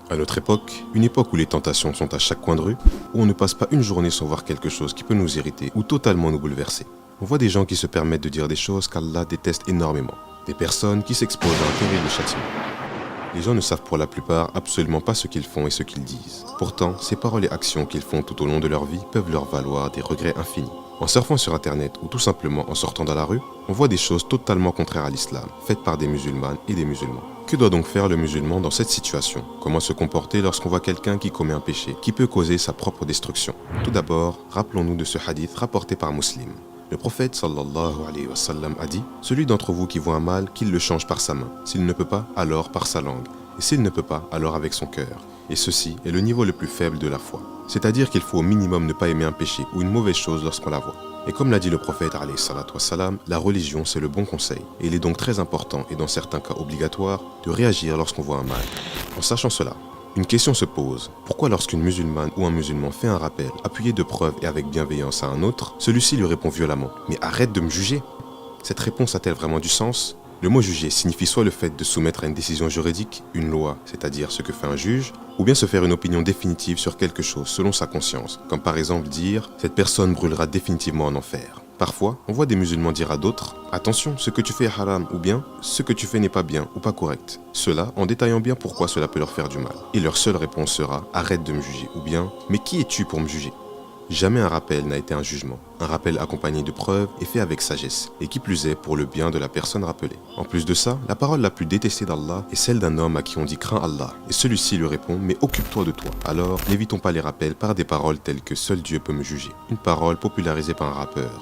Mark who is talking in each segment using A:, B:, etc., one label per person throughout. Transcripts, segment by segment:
A: À notre époque, une époque où les tentations sont à chaque coin de rue, où on ne passe pas une journée sans voir quelque chose qui peut nous irriter ou totalement nous bouleverser. On voit des gens qui se permettent de dire des choses qu'Allah déteste énormément. Des personnes qui s'exposent à un terrible châtiment. Les gens ne savent pour la plupart absolument pas ce qu'ils font et ce qu'ils disent. Pourtant, ces paroles et actions qu'ils font tout au long de leur vie peuvent leur valoir des regrets infinis. En surfant sur internet ou tout simplement en sortant dans la rue, on voit des choses totalement contraires à l'islam, faites par des musulmanes et des musulmans. Que doit donc faire le musulman dans cette situation? Comment se comporter lorsqu'on voit quelqu'un qui commet un péché, qui peut causer sa propre destruction? Tout d'abord, rappelons-nous de ce hadith rapporté par Muslim. Le prophète sallallahu alayhi wa sallam a dit « Celui d'entre vous qui voit un mal, qu'il le change par sa main. S'il ne peut pas, alors par sa langue. Et s'il ne peut pas, alors avec son cœur. Et ceci est le niveau le plus faible de la foi. » C'est-à-dire qu'il faut au minimum ne pas aimer un péché ou une mauvaise chose lorsqu'on la voit. Et comme l'a dit le prophète alayhi salatu wa salam, la religion c'est le bon conseil. Et il est donc très important et dans certains cas obligatoire de réagir lorsqu'on voit un mal. En sachant cela, une question se pose. Pourquoi lorsqu'une musulmane ou un musulman fait un rappel, appuyé de preuves et avec bienveillance à un autre, celui-ci lui répond violemment « Mais arrête de me juger !» Cette réponse a-t-elle vraiment du sens? Le mot juger signifie soit le fait de soumettre à une décision juridique, une loi, c'est-à-dire ce que fait un juge, ou bien se faire une opinion définitive sur quelque chose selon sa conscience, comme par exemple dire « cette personne brûlera définitivement en enfer ». Parfois, on voit des musulmans dire à d'autres « attention, ce que tu fais est haram » ou bien « ce que tu fais n'est pas bien ou pas correct ». Cela en détaillant bien pourquoi cela peut leur faire du mal. Et leur seule réponse sera « arrête de me juger » ou bien « mais qui es-tu pour me juger ?» Jamais un rappel n'a été un jugement. Un rappel accompagné de preuves est fait avec sagesse, et qui plus est pour le bien de la personne rappelée. En plus de ça, la parole la plus détestée d'Allah est celle d'un homme à qui on dit « crains Allah », et celui-ci lui répond « mais occupe-toi de toi ». Alors, n'évitons pas les rappels par des paroles telles que « seul Dieu peut me juger ». Une parole popularisée par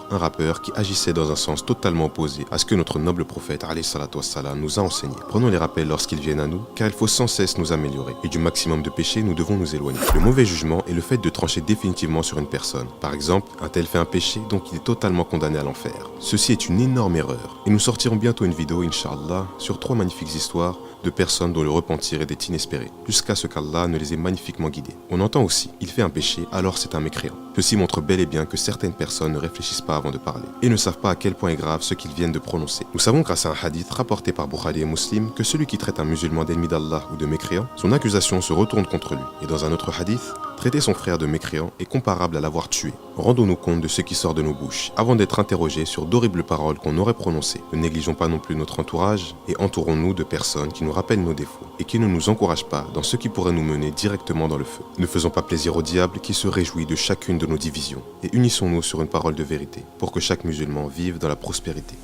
A: un rappeur qui agissait dans un sens totalement opposé à ce que notre noble prophète alayhi salatu wassalam nous a enseigné. Prenons les rappels lorsqu'ils viennent à nous, car il faut sans cesse nous améliorer, et du maximum de péchés nous devons nous éloigner. Le mauvais jugement est le fait de trancher définitivement sur une personne. Par exemple, un tel fait un péché, donc il est totalement condamné à l'enfer. Ceci est une énorme erreur. Et nous sortirons bientôt une vidéo, Inch'Allah, sur 3 magnifiques histoires de personnes dont le repentir était inespéré, jusqu'à ce qu'Allah ne les ait magnifiquement guidés. On entend aussi, il fait un péché, alors c'est un mécréant. Ceci montre bel et bien que certaines personnes ne réfléchissent pas avant de parler, et ne savent pas à quel point est grave ce qu'ils viennent de prononcer. Nous savons grâce à un hadith rapporté par Bukhari et Muslim que celui qui traite un musulman d'ennemi d'Allah ou de mécréant, son accusation se retourne contre lui. Et dans un autre hadith, traiter son frère de mécréant est comparable à l'avoir tué. Rendons-nous compte de ce qui sort de nos bouches, avant d'être interrogés sur d'horribles paroles qu'on aurait prononcées. Ne négligeons pas non plus notre entourage, et entourons-nous de personnes qui nous rappellent nos défauts, et qui ne nous encouragent pas dans ce qui pourrait nous mener directement dans le feu. Ne faisons pas plaisir au diable qui se réjouit de chacune de nos divisions, et unissons-nous sur une parole de vérité, pour que chaque musulman vive dans la prospérité.